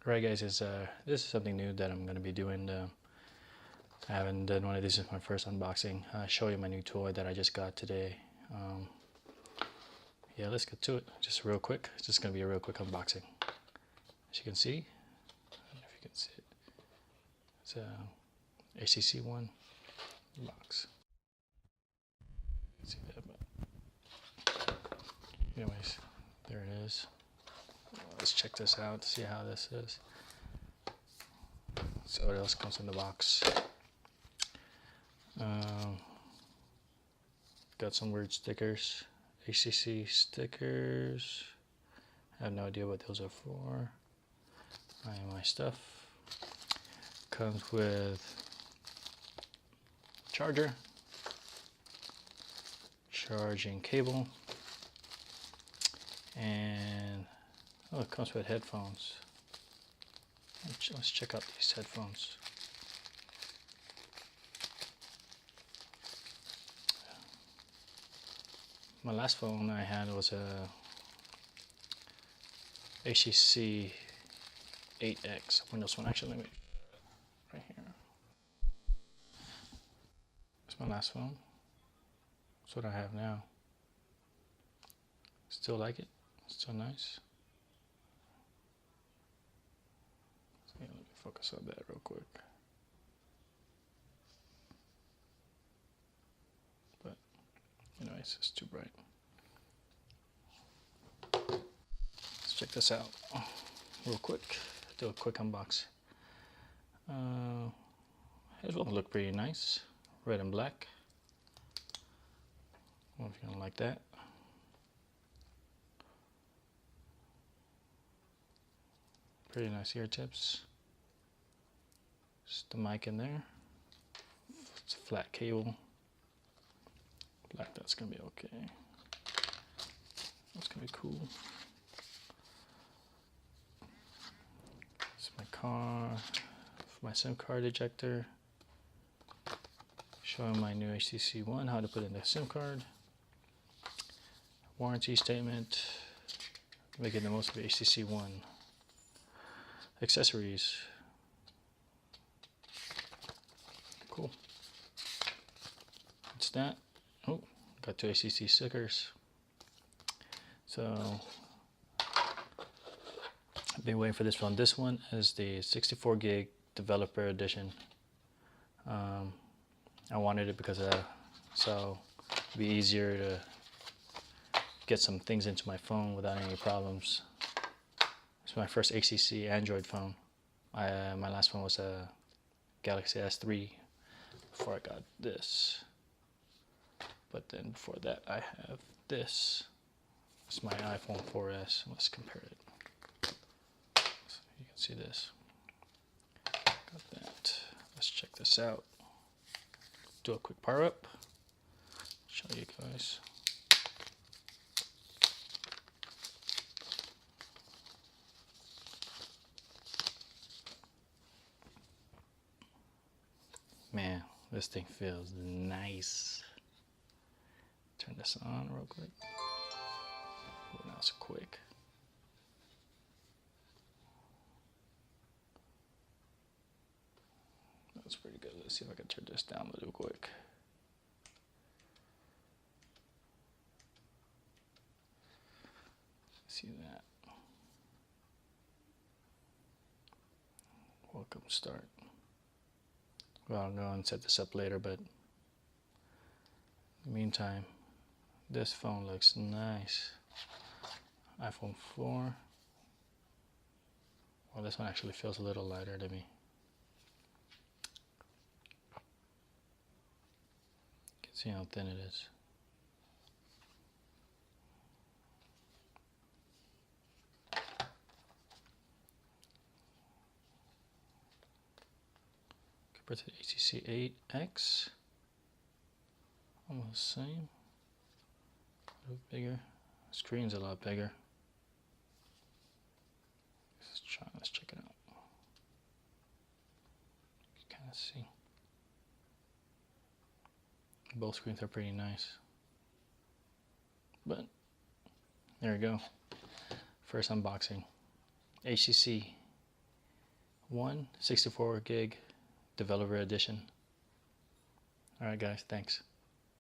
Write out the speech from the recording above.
Alright guys, this is something new that I'm going to be doing. I haven't done one of these. This is my first unboxing. I'll show you my new toy that I just got today. Yeah, let's get to it. Just real quick. It's just going to be a real quick unboxing. As you can see, I don't know if you can see it. It's a HTC One box. See that, but anyways, there it is. Let's check this out to see how this is. So what else comes in the box? Got some weird stickers, HTC stickers. I have no idea what those are for. My stuff comes with charger, charging cable, and oh, it comes with headphones. Let's check out these headphones. My last phone I had was a HTC 8X Windows One. Actually, let me right here. It's my last phone. That's what I have now. Still like it. Still nice. Yeah, let me focus on that real quick. But anyways, it's too bright. Let's check this out real quick. Do a quick unbox. This one look pretty nice, red and black. I don't know if you're gonna like that. Pretty nice ear tips. Just the mic in there. It's a flat cable. Black, that's gonna be okay. That's gonna be cool. It's my car, my SIM card ejector. Showing my new HTC One, how to put in the SIM card. Warranty statement. Making the most of the HTC One. Accessories. Cool. That's that. Oh, got two HTC stickers. So I've been waiting for this one. This one is the 64 gig Developer Edition. I wanted it because so it'd be easier to get some things into my phone without any problems. It's my first HTC Android phone. My last phone was a Galaxy S3 before I got this. But then before that I have this. It's my iPhone 4S. Let's compare it. So you can see this. Got that. Let's check this out. Do a quick power up. Show you guys. Man, this thing feels nice. Turn this on real quick. Oh, now it's quick. That's pretty good. Let's see if I can turn this down a little quick. See that? Welcome start. Well, I'll go and set this up later, but in the meantime, this phone looks nice. iPhone 4. Well, this one actually feels a little lighter to me. You can see how thin it is. Compared to the HTC 8X, almost the same. A little bigger. The screen's a lot bigger. Let's check it out. You can kind of see. Both screens are pretty nice. But there you go. First unboxing. HTC One 64 gig Developer Edition. Alright guys, thanks.